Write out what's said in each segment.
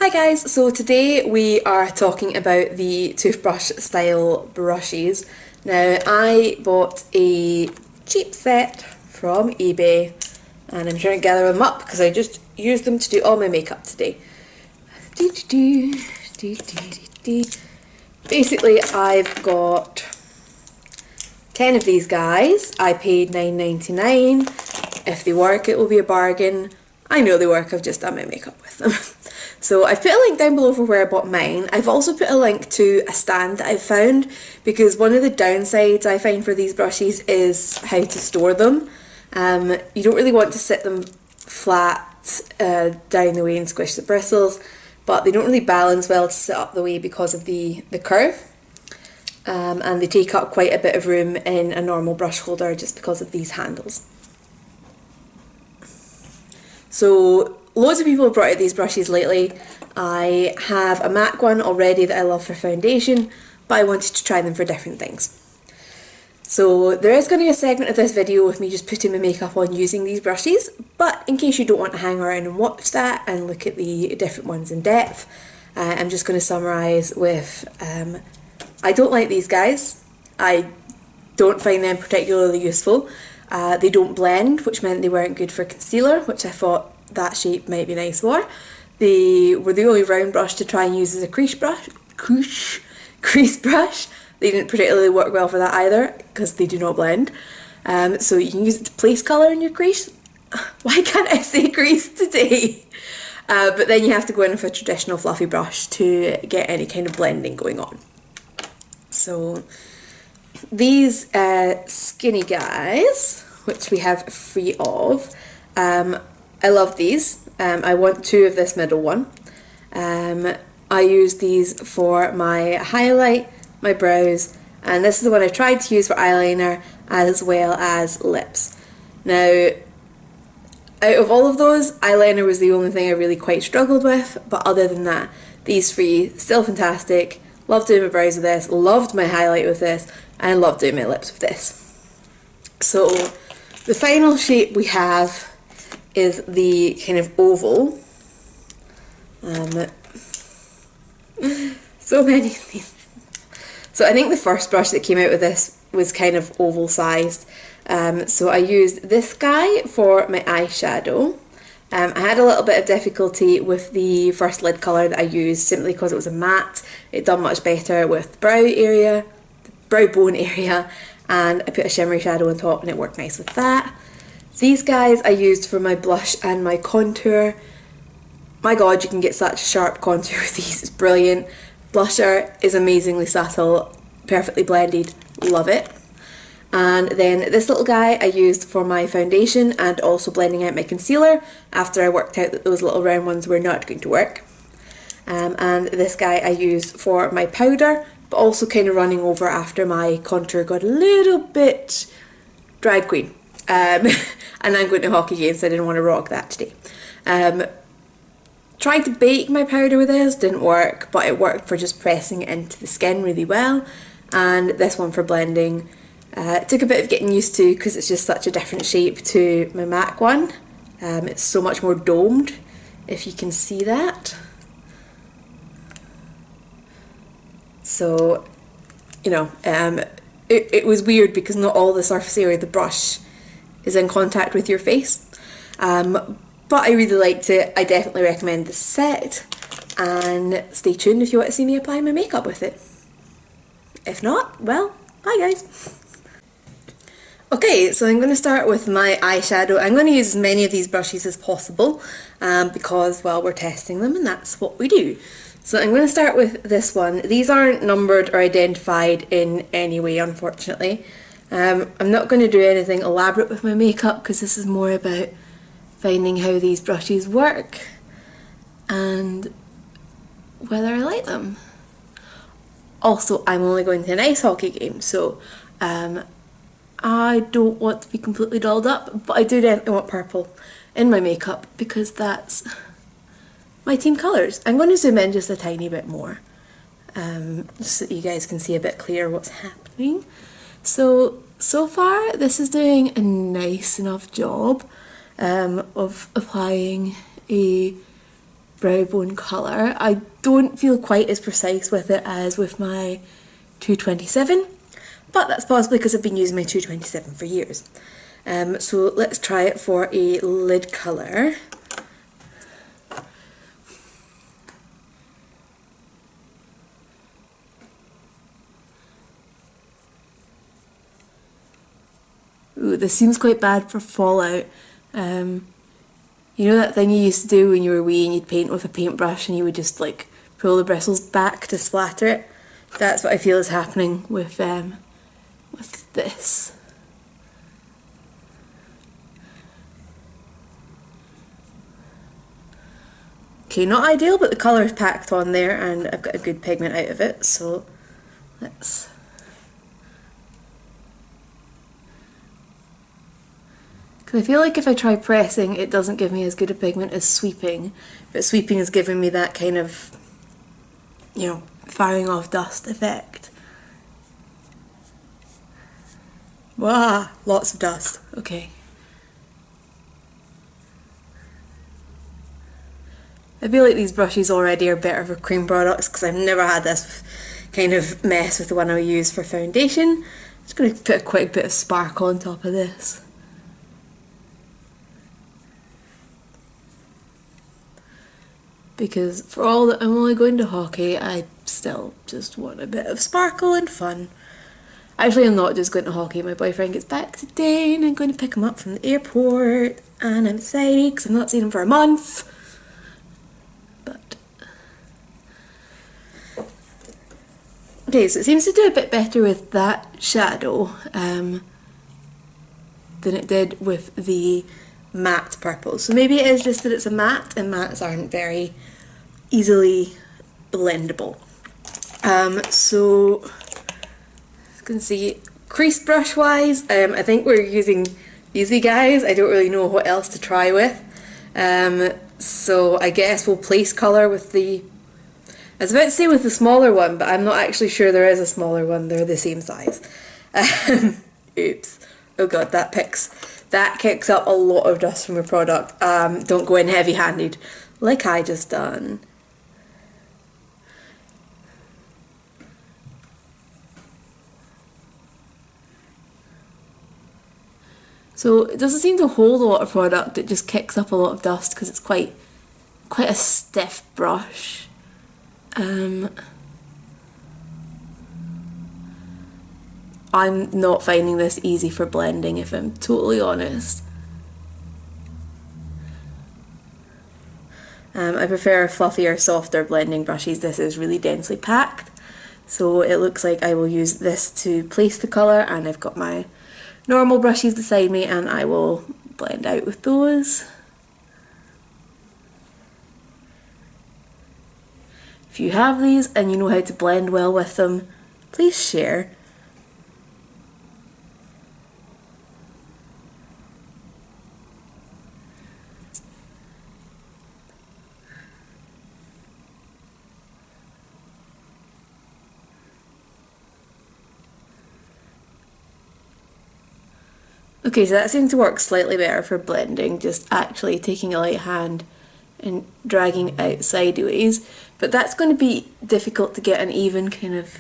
Hi guys, so today we are talking about the toothbrush style brushes. Now I bought a cheap set from eBay and I'm trying to gather them up because I just used them to do all my makeup today. Basically I've got 10 of these guys. I paid $9.99. If they work it will be a bargain. I know they work, I've just done my makeup with them. So I've put a link down below for where I bought mine. I've also put a link to a stand that I've found because one of the downsides I find for these brushes is how to store them. You don't really want to sit them flat down the way and squish the bristles, but they don't really balance well to sit up the way because of the curve. And they take up quite a bit of room in a normal brush holder just because of these handles. So loads of people have brought out these brushes lately. I have a MAC one already that I love for foundation, but I wanted to try them for different things. So there is going to be a segment of this video with me just putting my makeup on using these brushes, but in case you don't want to hang around and watch that and look at the different ones in depth, I'm just going to summarise with I don't like these guys. I don't find them particularly useful. They don't blend, which meant they weren't good for concealer, which I thought that shape might be nice for. They were the only round brush to try and use as a crease brush. They didn't particularly work well for that either, because they do not blend. So you can use it to place colour in your crease. Why can't I say crease today? But then you have to go in with a traditional fluffy brush to get any kind of blending going on. So these skinny guys, which we have 3 of, I love these. I want 2 of this middle one. I use these for my highlight, my brows, and this is the one I tried to use for eyeliner as well as lips. Now, out of all of those, eyeliner was the only thing I really quite struggled with, but other than that, these 3, still fantastic. Loved doing my brows with this, loved my highlight with this, and loved doing my lips with this. So the final shape we have is the kind of oval. So many of these. So I think the first brush that came out with this was kind of oval sized. So I used this guy for my eyeshadow. I had a little bit of difficulty with the first lid colour that I used simply because it was a matte. It done much better with the brow area, the brow bone area, and I put a shimmery shadow on top and it worked nice with that. These guys I used for my blush and my contour. My god, you can get such a sharp contour with these, it's brilliant. Blusher is amazingly subtle, perfectly blended, love it. And then this little guy I used for my foundation and also blending out my concealer after I worked out that those little round ones were not going to work. And this guy I used for my powder, but also kind of running over after my contour got a little bit drag queen. And I'm going to hockey games, so I didn't want to rock that today. Tried to bake my powder with this, didn't work, but it worked for just pressing it into the skin really well. And this one for blending. It took a bit of getting used to because it's just such a different shape to my MAC one. It's so much more domed, if you can see that. So, you know, it was weird because not all the surface area of the brush is in contact with your face. But I really liked it. I definitely recommend this set. And stay tuned if you want to see me apply my makeup with it. If not, well, bye guys. Okay, so I'm going to start with my eyeshadow. I'm going to use as many of these brushes as possible because, well, we're testing them and that's what we do. So I'm going to start with this one. These aren't numbered or identified in any way, unfortunately. I'm not going to do anything elaborate with my makeup because this is more about finding how these brushes work and whether I like them. Also, I'm only going to an ice hockey game, so I don't want to be completely dolled up, but I do definitely want purple in my makeup because that's my team colours. I'm going to zoom in just a tiny bit more just so that you guys can see a bit clearer what's happening. So far this is doing a nice enough job of applying a brow bone colour. I don't feel quite as precise with it as with my 227, but that's possibly because I've been using my 227 for years. So let's try it for a lid colour. Ooh, this seems quite bad for fallout. You know that thing you used to do when you were wee and you'd paint with a paintbrush and you would just like pull the bristles back to splatter it? That's what I feel is happening with this. Okay, not ideal, but the colour is packed on there and I've got a good pigment out of it, so let's... Because I feel like if I try pressing, it doesn't give me as good a pigment as sweeping, but sweeping is giving me that kind of, you know, firing off dust effect. Wow, lots of dust. Okay. I feel like these brushes already are better for cream products because I've never had this kind of mess with the one I use for foundation. I'm just going to put quite a bit of sparkle on top of this. Because for all that I'm only going to hockey, I still just want a bit of sparkle and fun. Actually, I'm not just going to hockey. My boyfriend gets back today and I'm going to pick him up from the airport. And I'm excited because I've not seen him for a month. But... okay, so it seems to do a bit better with that shadow than it did with the matte purple. So maybe it is just that it's a matte and mattes aren't very easily blendable. So you can see crease brush wise, I think we're using these guys. I don't really know what else to try with. So I guess we'll place colour with the, I was about to say with the smaller one, but I'm not actually sure there is a smaller one. They're the same size. Oops. Oh god, that kicks up a lot of dust from your product. Don't go in heavy-handed like I just done. So it doesn't seem to hold a lot of product, it just kicks up a lot of dust because it's quite a stiff brush. I'm not finding this easy for blending, if I'm totally honest. I prefer fluffier, softer blending brushes. This is really densely packed, so it looks like I will use this to place the colour, and I've got my normal brushes beside me and I will blend out with those. If you have these and you know how to blend well with them, please share. Okay, so that seems to work slightly better for blending, just actually taking a light hand and dragging out sideways, but that's going to be difficult to get an even kind of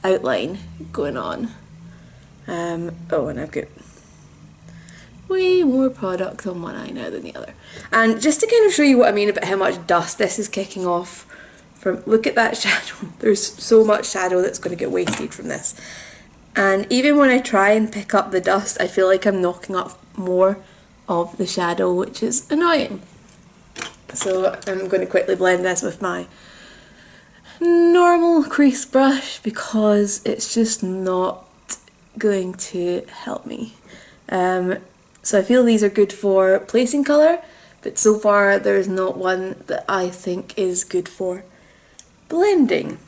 outline going on. Oh, and I've got way more product on one eye now than the other. And just to kind of show you what I mean about how much dust this is kicking off from, look at that shadow. There's so much shadow that's going to get wasted from this. And even when I try and pick up the dust, I feel like I'm knocking up more of the shadow, which is annoying. So I'm going to quickly blend this with my normal crease brush because it's just not going to help me. So I feel these are good for placing colour, but so far there is not one that I think is good for blending.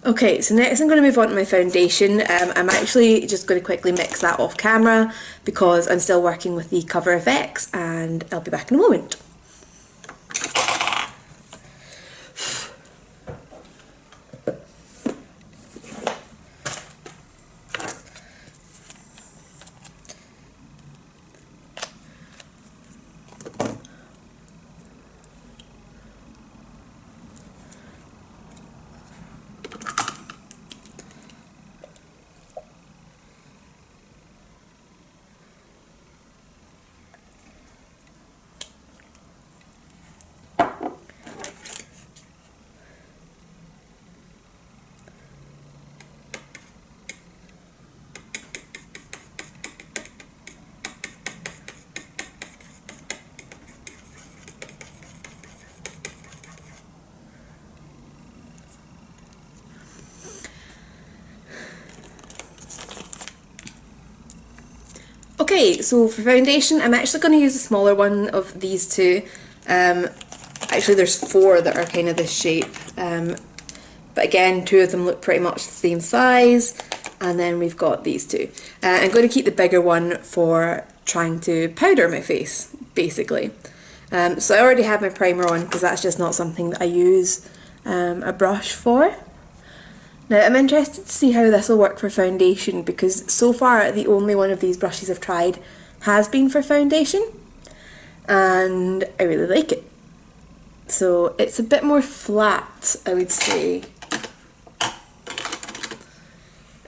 Okay, so next I'm going to move on to my foundation. I'm actually just going to quickly mix that off camera because I'm still working with the Cover FX, and I'll be back in a moment. Okay, so for foundation, I'm actually going to use the smaller one of these two. Actually, there's 4 that are kind of this shape. But again, 2 of them look pretty much the same size. And then we've got these 2. I'm going to keep the bigger one for trying to powder my face, basically. So I already have my primer on because that's just not something that I use a brush for. Now I'm interested to see how this will work for foundation, because so far the only one of these brushes I've tried has been for foundation, and I really like it. So it's a bit more flat, I would say.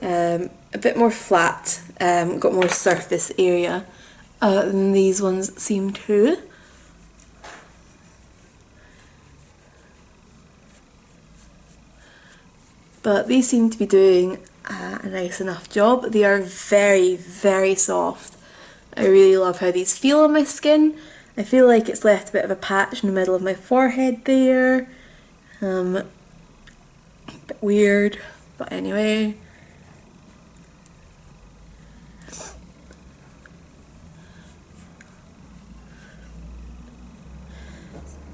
A bit more flat, got more surface area than these ones seem to. But these seem to be doing a nice enough job. They are very, very soft. I really love how these feel on my skin. I feel like it's left a bit of a patch in the middle of my forehead there. A bit weird, but anyway.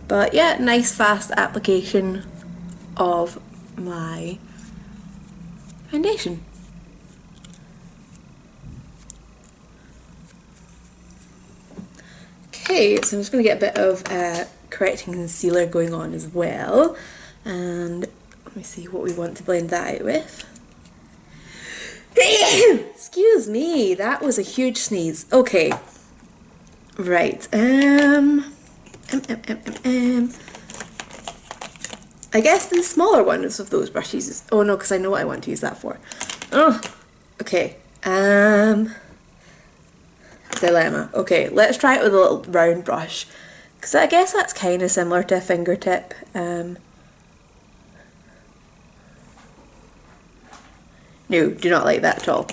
But yeah, nice fast application of my foundation. Okay, so I'm just going to get a bit of correcting concealer going on as well, and let me see what we want to blend that out with. Excuse me, that was a huge sneeze. Okay, right. I guess the smaller ones of those brushes is, oh no, because I know what I want to use that for. Oh, okay. Dilemma. Okay, let's try it with a little round brush, because I guess that's kind of similar to a fingertip. No, do not like that at all.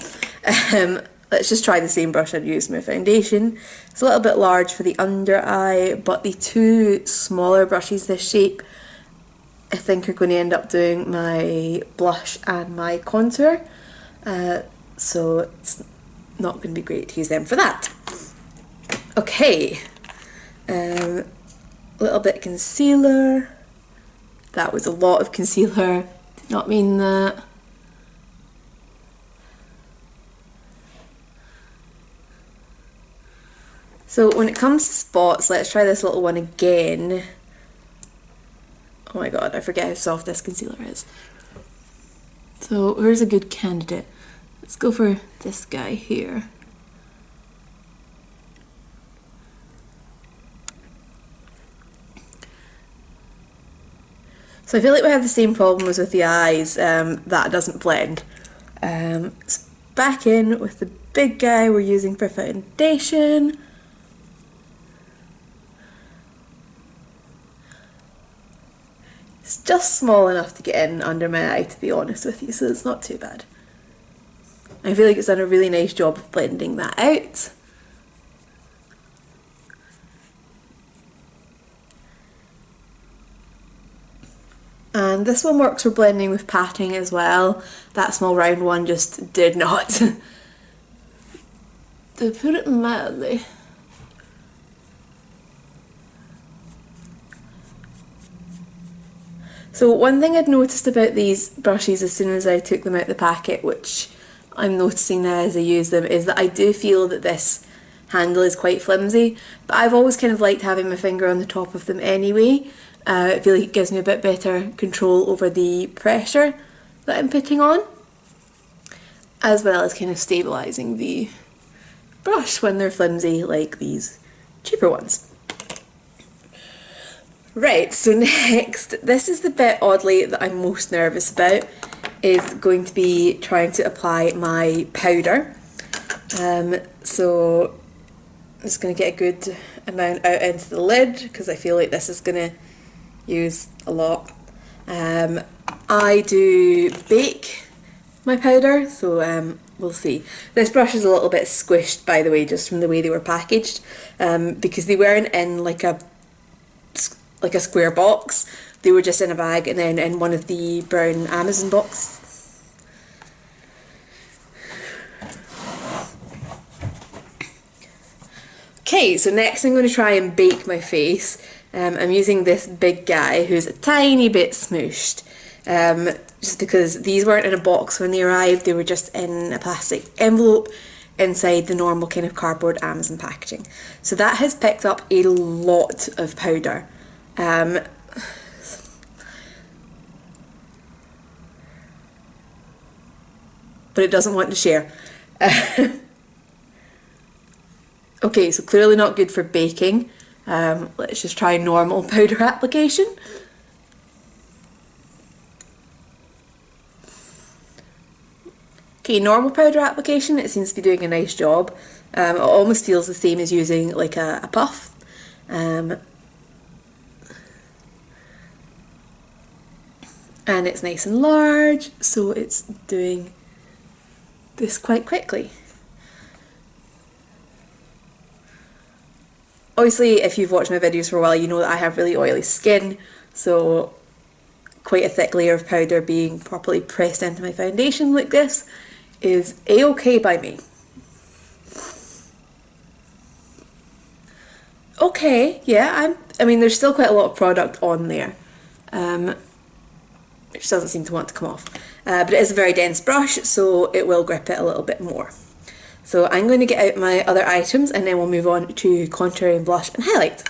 Let's just try the same brush I'd used in my foundation. It's a little bit large for the under eye, but the 2 smaller brushes this shape I think are going to end up doing my blush and my contour, so it's not going to be great to use them for that. Okay, a little bit of concealer. That was a lot of concealer, did not mean that. So when it comes to spots, let's try this little one again. Oh my god, I forget how soft this concealer is. So here's a good candidate. Let's go for this guy here. So I feel like we have the same problem as with the eyes, that doesn't blend. So back in with the big guy we're using for foundation. It's just small enough to get in under my eye, to be honest with you, so it's not too bad. I feel like it's done a really nice job of blending that out. And this one works for blending with patting as well. That small round one just did not. To put it mildly. So one thing I'd noticed about these brushes as soon as I took them out the packet, which I'm noticing now as I use them, is that I do feel that this handle is quite flimsy, but I've always kind of liked having my finger on the top of them anyway. I feel like it gives me a bit better control over the pressure that I'm putting on, as well as kind of stabilising the brush when they're flimsy like these cheaper ones. Right, so next, this is the bit oddly that I'm most nervous about, is going to be trying to apply my powder. So I'm just going to get a good amount out into the lid because I feel like this is going to use a lot. I do bake my powder, so we'll see. This brush is a little bit squished, by the way, just from the way they were packaged, because they weren't in like a square box. They were just in a bag and then in one of the brown Amazon boxes. Okay, so next I'm going to try and bake my face. I'm using this big guy who's a tiny bit smooshed. Just because these weren't in a box when they arrived, they were just in a plastic envelope inside the normal kind of cardboard Amazon packaging. So that has picked up a lot of powder. But it doesn't want to share. Okay, so clearly not good for baking. Let's just try normal powder application. Okay, normal powder application, it seems to be doing a nice job. It almost feels the same as using like a puff. And it's nice and large, so it's doing this quite quickly. Obviously, if you've watched my videos for a while, you know that I have really oily skin, so quite a thick layer of powder being properly pressed into my foundation like this is a-okay by me. Okay, yeah, I mean there's still quite a lot of product on there, which doesn't seem to want to come off. But it is a very dense brush, so it will grip it a little bit more. So I'm going to get out my other items and then we'll move on to contouring, blush and highlight.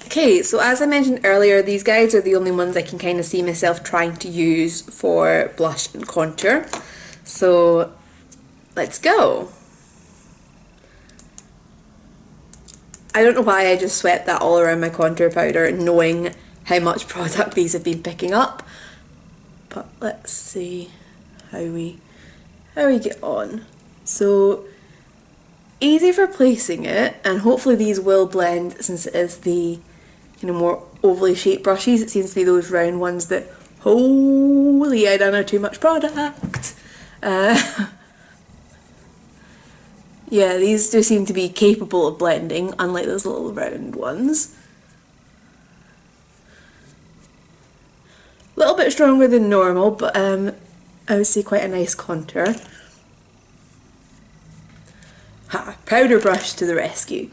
Okay, so as I mentioned earlier, these guys are the only ones I can kind of see myself trying to use for blush and contour. So let's go. I don't know why I just swept that all around my contour powder knowing how much product these have been picking up. But let's see how we get on. So easy for placing it, and hopefully these will blend since it is the more ovally shaped brushes. It seems to be those round ones that, holy, I don't know, too much product. Yeah, these do seem to be capable of blending, unlike those little round ones. A little bit stronger than normal, but I would say quite a nice contour. Ha! Powder brush to the rescue.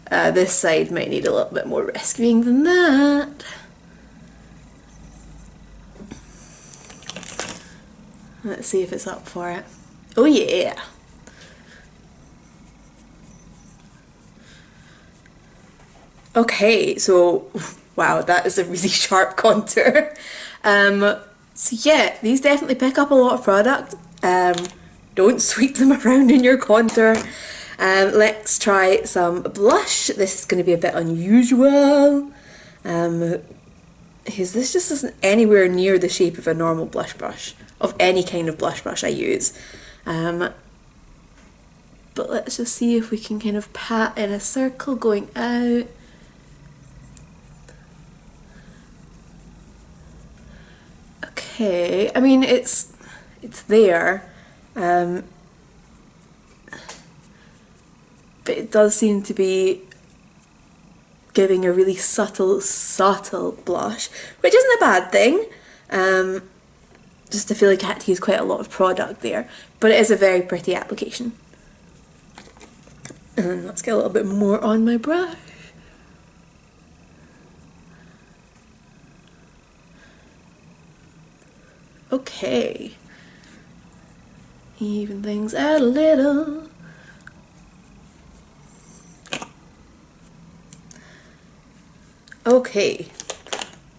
This side might need a little bit more rescuing than that. Let's see if it's up for it. Oh yeah! Okay, so wow, that is a really sharp contour. So yeah, these definitely pick up a lot of product. Don't sweep them around in your contour. Let's try some blush. This is going to be a bit unusual because this just isn't anywhere near the shape of a normal blush brush, of any kind of blush brush I use. But let's just see if we can kind of pat in a circle going out. Okay, I mean it's there. But it does seem to be giving a really subtle blush, which isn't a bad thing. Just I feel like I had to use quite a lot of product there, but it is a very pretty application. And let's get a little bit more on my brush. Okay. Even things out a little. Okay,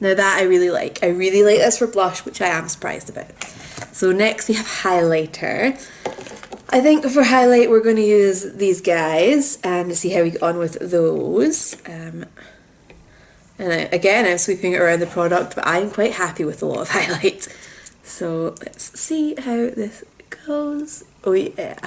Now that I really like. I really like this for blush, which I am surprised about. So next we have highlighter. I think for highlight we're going to use these guys and see how we get on with those. Again, I'm sweeping it around the product, but I'm quite happy with a lot of highlight. So let's see how this goes. Oh yeah.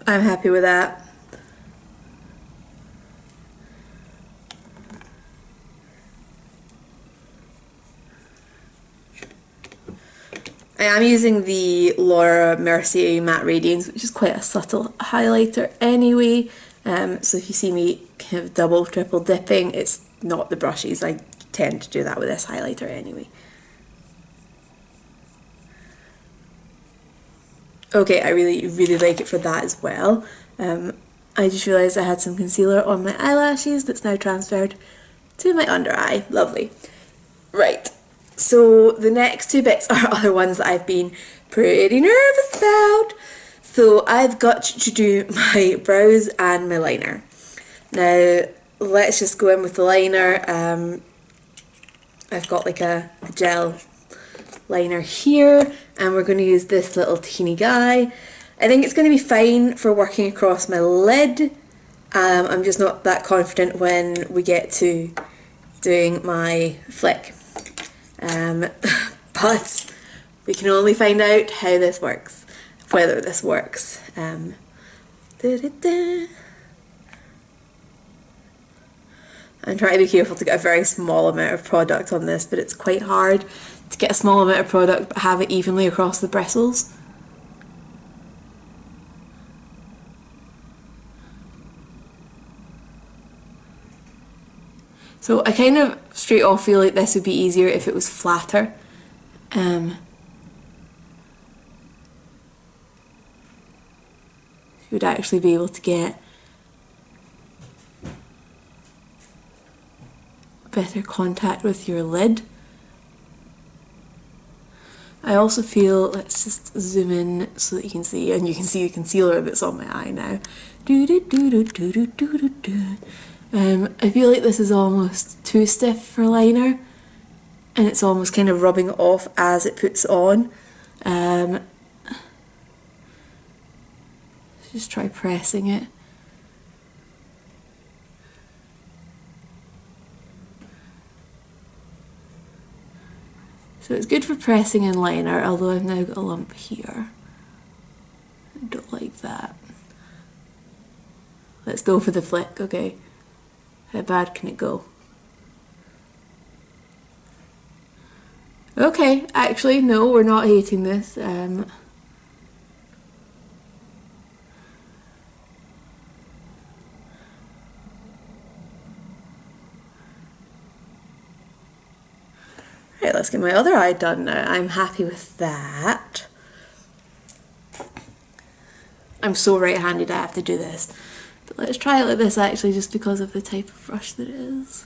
I'm happy with that. I am using the Laura Mercier Matte Radiance, which is quite a subtle highlighter anyway. So if you see me kind of double, triple dipping, it's not the brushes. I tend to do that with this highlighter anyway. Okay, I really, really like it for that as well. I just realised I had some concealer on my eyelashes that's now transferred to my under eye. Lovely. Right. So the next two bits are other ones that I've been pretty nervous about. So I've got to do my brows and my liner. Now let's just go in with the liner. I've got like a gel liner here and we're going to use this little teeny guy. I think it's going to be fine for working across my lid. I'm just not that confident when we get to doing my flick. But we can only find out how this works, whether this works. I'm trying to be careful to get a very small amount of product on this, but it's quite hard to get a small amount of product but have it evenly across the bristles. So I kind of straight off feel like this would be easier if it was flatter. You would actually be able to get better contact with your lid. I also feel, let's just zoom in so that you can see, and you can see the concealer that's on my eye now. I feel like this is almost too stiff for liner and it's almost kind of rubbing off as it puts on. Just try pressing it. So it's good for pressing in liner, although I've now got a lump here. I don't like that. Let's go for the flick, okay. How bad can it go? Okay, actually, no, we're not hating this. Right, let's get my other eye done now. I'm happy with that. I'm so right-handed I have to do this. But let's try it like this actually, just because of the type of brush that it is.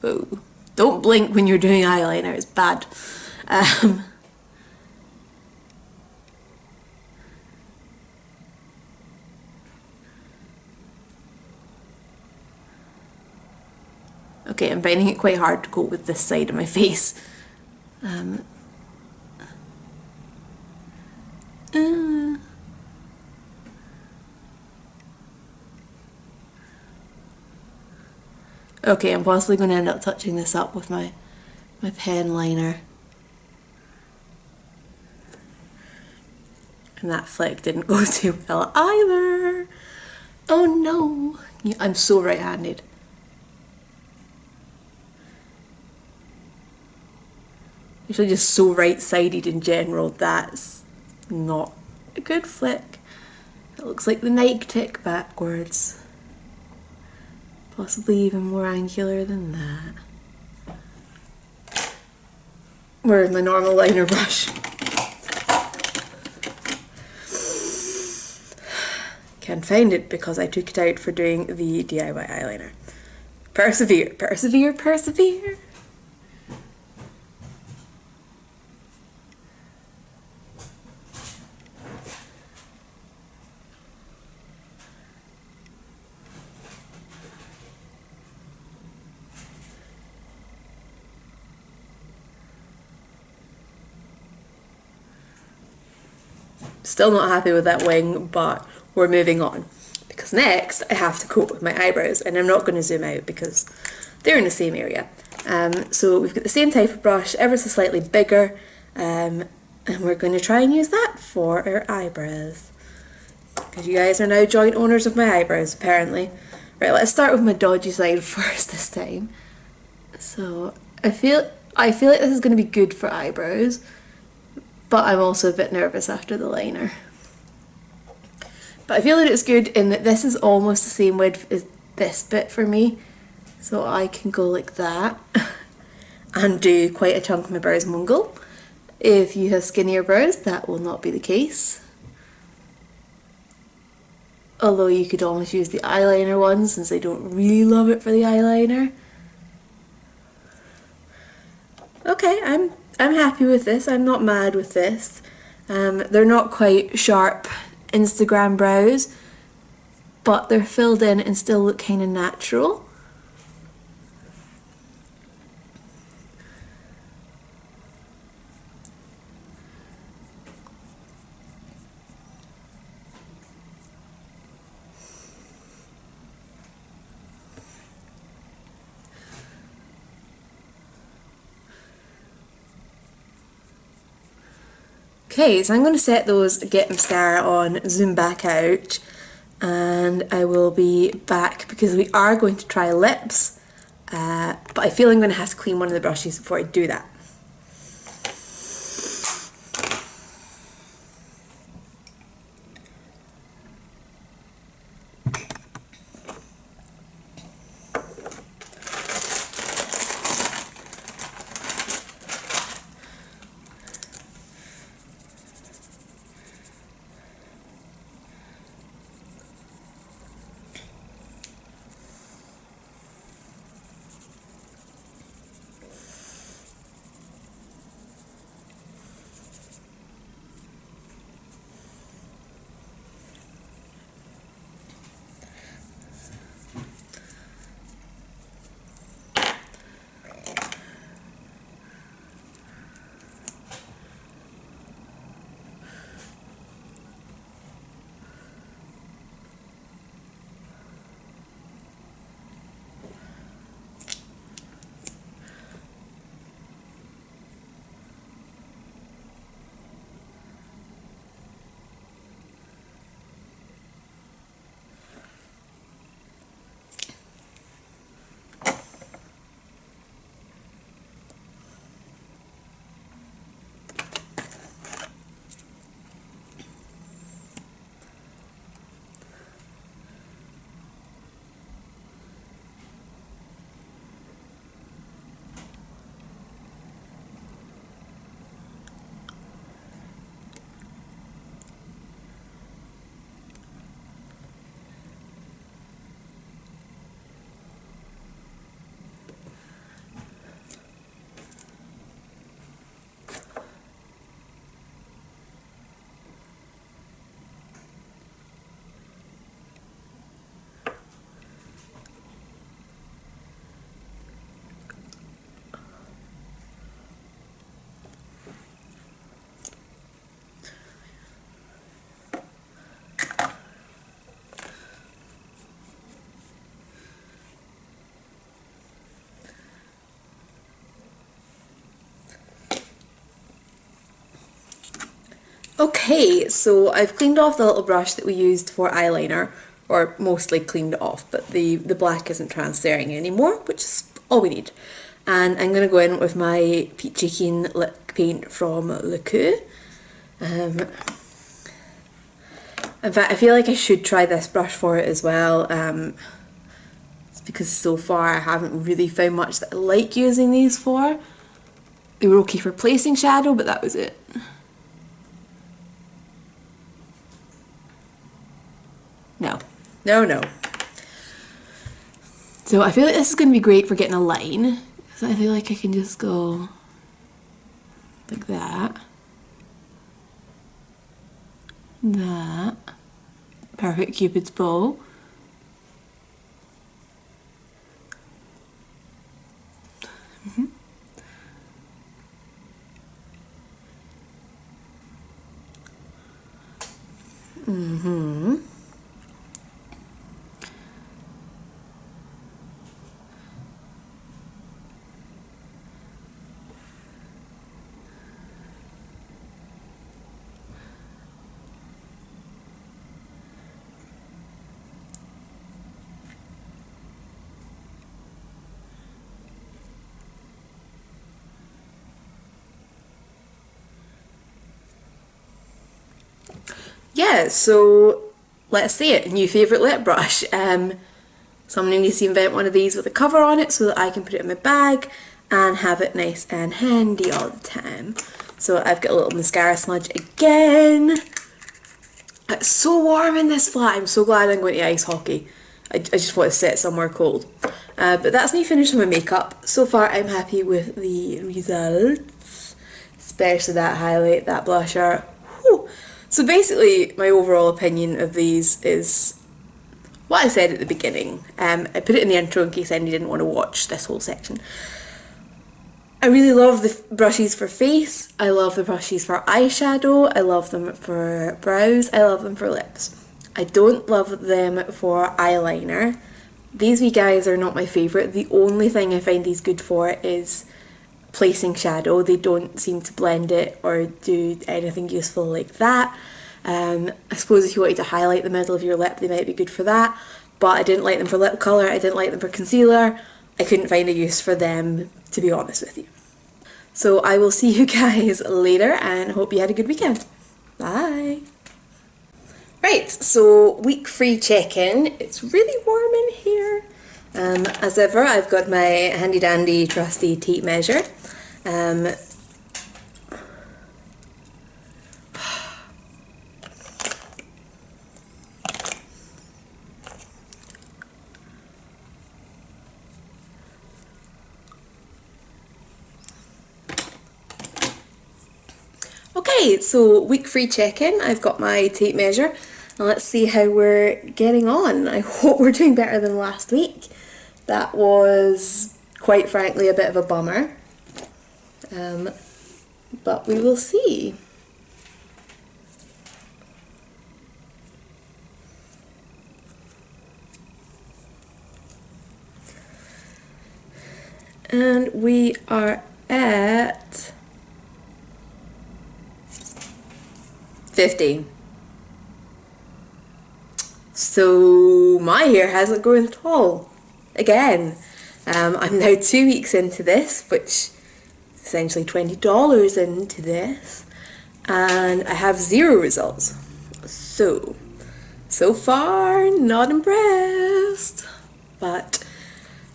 Oh, don't blink when you're doing eyeliner, it's bad. Okay, I'm finding it quite hard to go with this side of my face. Okay, I'm possibly going to end up touching this up with my pen liner. And that flick didn't go too well either. Oh no! I'm so right-handed. Usually just so right-sided in general, that's not a good flick. It looks like the Nike tick backwards. Possibly even more angular than that. Where's my normal liner brush? Can't find it because I took it out for doing the DIY eyeliner. Persevere, persevere, persevere. Still not happy with that wing, but we're moving on. Because next I have to coat with my eyebrows, and I'm not going to zoom out because they're in the same area. So we've got the same type of brush, ever so slightly bigger, and we're going to try and use that for our eyebrows. Because you guys are now joint owners of my eyebrows, apparently. Right, let's start with my dodgy side first this time. So I feel like this is going to be good for eyebrows, but I'm also a bit nervous after the liner. But I feel that it's good in that this is almost the same width as this bit for me. So I can go like that and do quite a chunk of my brows mungle. If you have skinnier brows, that will not be the case. Although you could almost use the eyeliner one since I don't really love it for the eyeliner. Okay, I'm happy with this. I'm not mad with this. They're not quite sharp Instagram brows, but they're filled in and still look kind of natural. Okay, so I'm going to set those Get Mascara on, zoom back out, and I will be back because we are going to try lips, but I feel I'm going to have to clean one of the brushes before I do that. Okay, so I've cleaned off the little brush that we used for eyeliner, or mostly cleaned it off, but the black isn't transferring anymore, which is all we need. And I'm going to go in with my Peachy Keen lip paint from Le Coup. In fact, I feel like I should try this brush for it as well, it's because so far I haven't really found much that I like using these for. They were okay for placing shadow, but that was it. No. So I feel like this is going to be great for getting a line. So I feel like I can just go like that. That. Perfect Cupid's bow. Yeah, so let's see it. New favourite lip brush. Someone needs to invent one of these with a cover on it so that I can put it in my bag and have it nice and handy all the time. So I've got a little mascara smudge again. It's so warm in this flat. I'm so glad I'm going to ice hockey. I just want to sit somewhere cold. But that's me finished with my makeup. So far I'm happy with the results. Especially that highlight, that blusher. Whew. So basically my overall opinion of these is what I said at the beginning. I put it in the intro in case any didn't want to watch this whole section. I really love the brushes for face, I love the brushes for eyeshadow, I love them for brows, I love them for lips. I don't love them for eyeliner. These wee guys are not my favourite. The only thing I find these good for is placing shadow. They don't seem to blend it or do anything useful like that. I suppose if you wanted to highlight the middle of your lip, they might be good for that, but I didn't like them for lip colour, I didn't like them for concealer. I couldn't find a use for them, to be honest with you. So I will see you guys later and hope you had a good weekend. Bye! Right, so week 3 check-in. It's really warm in here. As ever, I've got my handy dandy trusty tape measure. Okay, so week 3 check-in. I've got my tape measure. Now let's see how we're getting on. I hope we're doing better than last week. That was, quite frankly, a bit of a bummer. But we will see. And we are at 50. So my hair hasn't grown at all. Again. I'm now 2 weeks into this, which is essentially $20 into this, and I have 0 results. So far, not impressed. But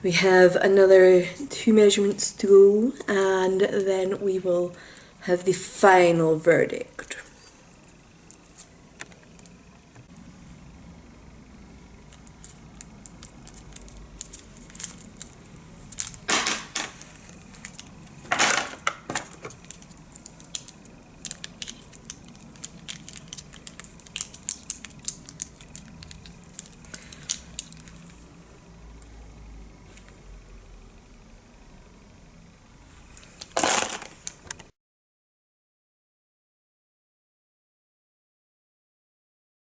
we have another 2 measurements to go, and then we will have the final verdict.